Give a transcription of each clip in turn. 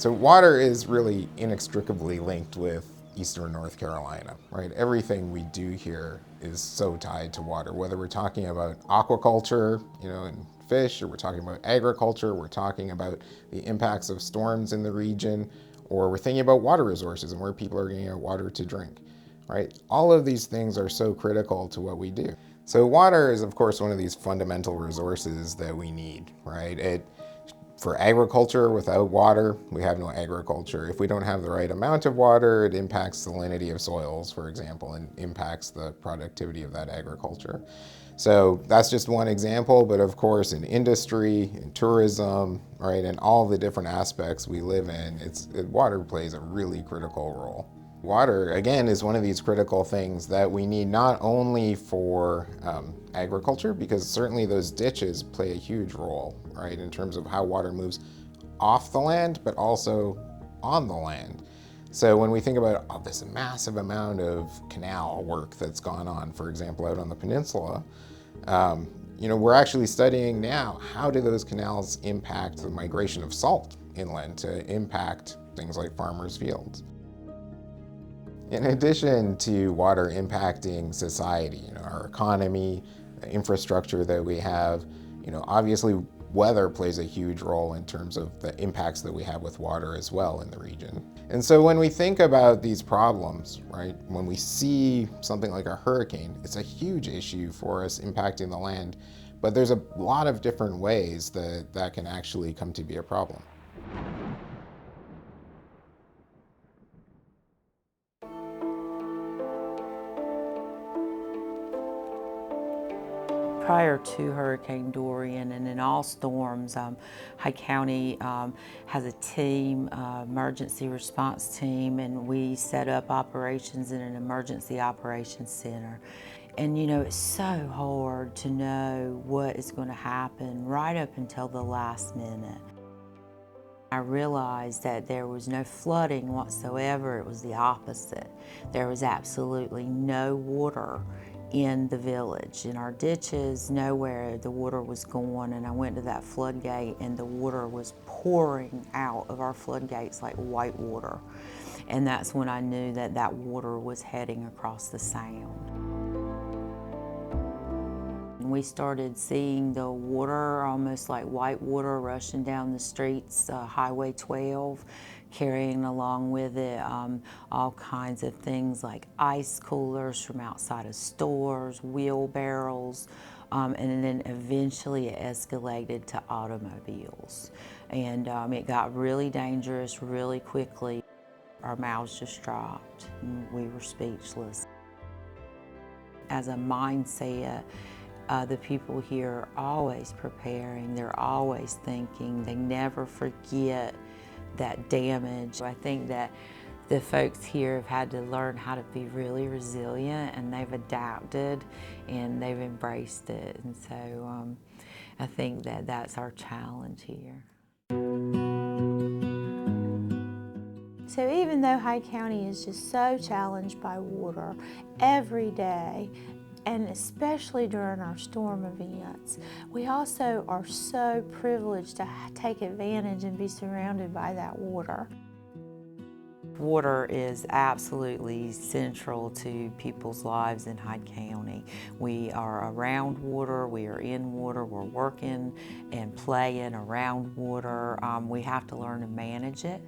So water is really inextricably linked with Eastern North Carolina, right? Everything we do here is so tied to water, whether we're talking about aquaculture, and fish, or we're talking about agriculture, we're talking about the impacts of storms in the region, or we're thinking about water resources and where people are getting water to drink, right? All of these things are so critical to what we do. So water is, of course, one of these fundamental resources that we need, right? For agriculture, without water, we have no agriculture. If we don't have the right amount of water, it impacts salinity of soils, for example, and impacts the productivity of that agriculture. So that's just one example, but of course in industry, in tourism, right, and all the different aspects we live in, water plays a really critical role. Water, again, is one of these critical things that we need not only for agriculture, because certainly those ditches play a huge role, right, in terms of how water moves off the land, but also on the land. So when we think about this massive amount of canal work that's gone on, for example, out on the peninsula, we're actually studying now how do those canals impact the migration of salt inland to impact things like farmers' fields. In addition to water impacting society, our economy, the infrastructure that we have, obviously weather plays a huge role in terms of the impacts that we have with water as well in the region. And so when we think about these problems, right, when we see something like a hurricane, it's a huge issue for us impacting the land, but there's a lot of different ways that can actually come to be a problem. Prior to Hurricane Dorian and in all storms, Hyde County has a team, emergency response team, and we set up operations in an emergency operations center. And it's so hard to know what is going to happen right up until the last minute. I realized that there was no flooding whatsoever. It was the opposite. There was absolutely no water in the village. In our ditches, nowhere the water was going, and I went to that floodgate and the water was pouring out of our floodgates like white water. And that's when I knew that that water was heading across the sound. We started seeing the water, almost like white water, rushing down the streets, Highway 12, carrying along with it all kinds of things like ice coolers from outside of stores, wheelbarrows, and then eventually it escalated to automobiles. And it got really dangerous really quickly. Our mouths just dropped, and we were speechless. As a mindset, the people here are always preparing, they're always thinking, they never forget that damage. I think that the folks here have had to learn how to be really resilient, and they've adapted and they've embraced it. And so I think that that's our challenge here. So even though Hyde County is just so challenged by water every day, and especially during our storm events, we also are so privileged to take advantage and be surrounded by that water. Water is absolutely central to people's lives in Hyde County. We are around water, we are in water, we're working and playing around water. We have to learn to manage it.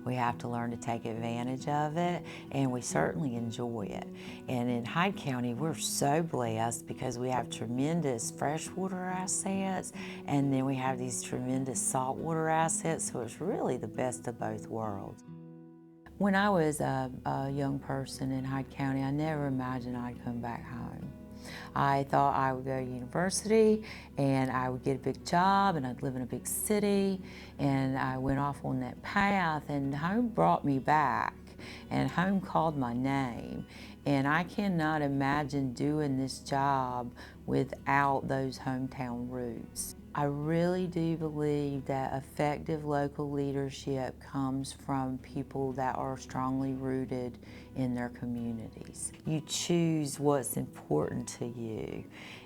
We have to learn to take advantage of it, and we certainly enjoy it. And in Hyde County, we're so blessed because we have tremendous freshwater assets, and then we have these tremendous saltwater assets, so it's really the best of both worlds. When I was a young person in Hyde County, I never imagined I'd come back home. I thought I would go to university and I would get a big job and I'd live in a big city, and I went off on that path, and home brought me back and home called my name. And I cannot imagine doing this job without those hometown roots. I really do believe that effective local leadership comes from people that are strongly rooted in their communities. You choose what's important to you.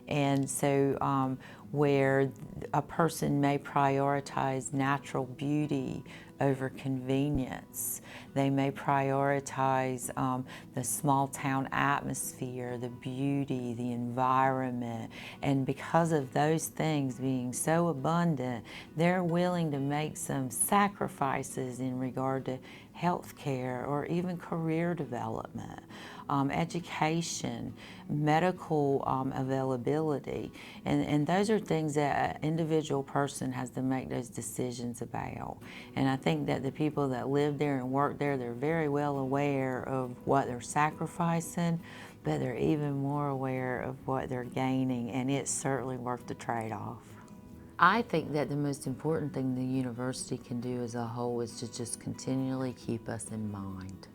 And so where a person may prioritize natural beauty over convenience, they may prioritize the small town atmosphere, the beauty, the environment, and because of those things being so abundant, they're willing to make some sacrifices in regard to health care or even career development, education, medical availability. And those are things that an individual person has to make those decisions about. And I think that the people that live there and work there, they're very well aware of what they're sacrificing, but they're even more aware of what they're gaining, and it's certainly worth the trade-off. I think that the most important thing the university can do as a whole is to just continually keep us in mind.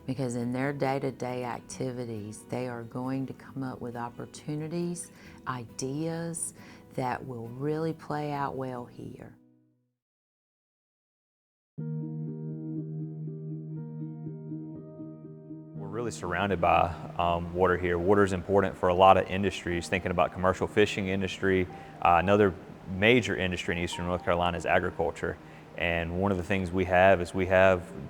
Because in their day-to-day activities, they are going to come up with opportunities, ideas that will really play out well here. We're really surrounded by water here. Water is important for a lot of industries, thinking about commercial fishing industry. Another major industry in eastern North Carolina is agriculture. And one of the things we have is we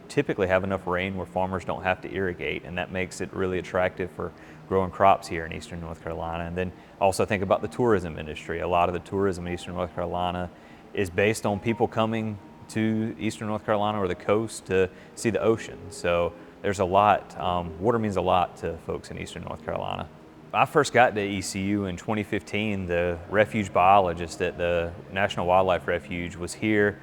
typically have enough rain where farmers don't have to irrigate, and that makes it really attractive for growing crops here in eastern North Carolina. And then also think about the tourism industry. A lot of the tourism in eastern North Carolina is based on people coming to eastern North Carolina or the coast to see the ocean. So there's a lot, water means a lot to folks in eastern North Carolina. I first got to ECU in 2015. The refuge biologist at the National Wildlife Refuge was here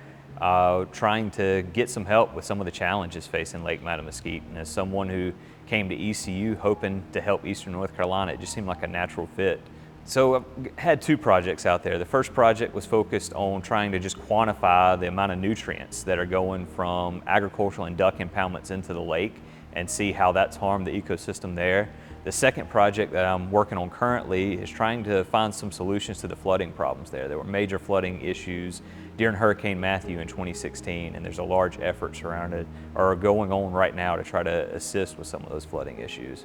trying to get some help with some of the challenges facing Lake Mattamuskeet. And as someone who came to ECU hoping to help eastern North Carolina, it just seemed like a natural fit. So I've had two projects out there. The first project was focused on trying to just quantify the amount of nutrients that are going from agricultural and duck impoundments into the lake and see how that's harmed the ecosystem there. The second project that I'm working on currently is trying to find some solutions to the flooding problems there. There were major flooding issues during Hurricane Matthew in 2016, and there's a large effort surrounded or going on right now to try to assist with some of those flooding issues.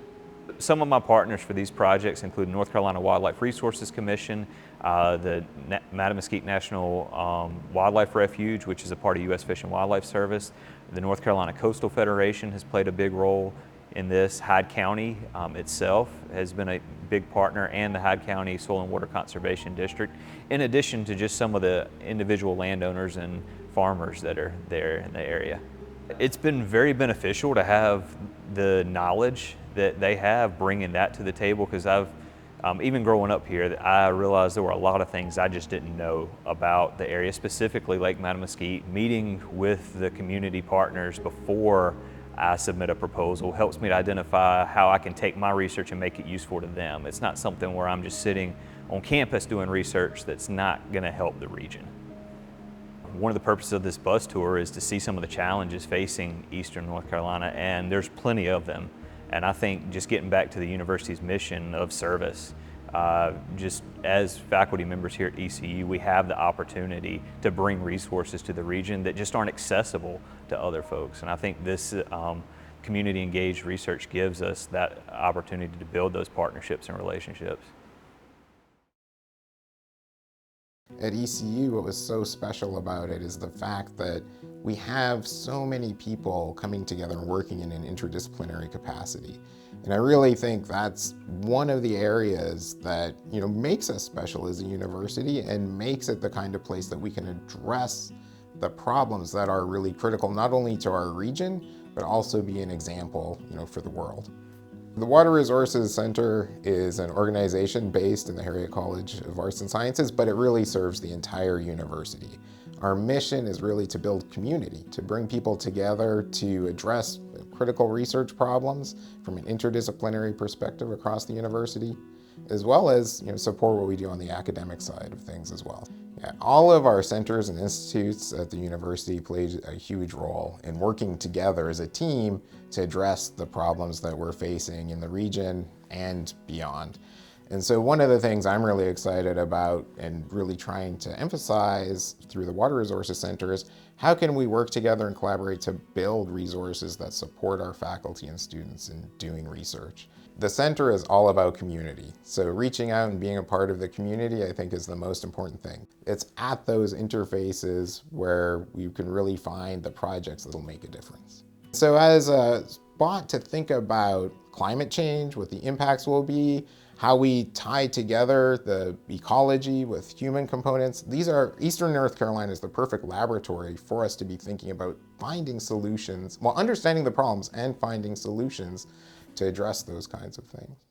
Some of my partners for these projects include North Carolina Wildlife Resources Commission, the Mattamuskeet National Wildlife Refuge, which is a part of U.S. Fish and Wildlife Service. The North Carolina Coastal Federation has played a big role in this. Hyde County itself has been a big partner, and the Hyde County Soil and Water Conservation District, in addition to just some of the individual landowners and farmers that are there in the area. It's been very beneficial to have the knowledge that they have, bringing that to the table, because even growing up here, I realized there were a lot of things I just didn't know about the area, specifically Lake Mattamuskeet. Meeting with the community partners before I submit a proposal helps me to identify how I can take my research and make it useful to them. It's not something where I'm just sitting on campus doing research that's not going to help the region. One of the purposes of this bus tour is to see some of the challenges facing eastern North Carolina, and there's plenty of them. And I think just getting back to the university's mission of service, just as faculty members here at ECU, we have the opportunity to bring resources to the region that just aren't accessible to other folks. And I think this community engaged research gives us that opportunity to build those partnerships and relationships. At ECU, what was so special about it is the fact that we have so many people coming together and working in an interdisciplinary capacity. And I really think that's one of the areas that makes us special as a university and makes it the kind of place that we can address the problems that are really critical, not only to our region, but also be an example for the world. The Water Resources Center is an organization based in the Harriet College of Arts and Sciences, but it really serves the entire university. Our mission is really to build community, to bring people together to address critical research problems from an interdisciplinary perspective across the university, as well as support what we do on the academic side of things as well. Yeah, all of our centers and institutes at the university played a huge role in working together as a team to address the problems that we're facing in the region and beyond. And so one of the things I'm really excited about and really trying to emphasize through the Water Resources Center is how can we work together and collaborate to build resources that support our faculty and students in doing research. The center is all about community. So reaching out and being a part of the community, I think, is the most important thing. It's at those interfaces where we can really find the projects that will make a difference. So as a spot to think about climate change, what the impacts will be, how we tie together the ecology with human components, Eastern North Carolina is the perfect laboratory for us to be thinking about finding solutions, well, understanding the problems and finding solutions to address those kinds of things.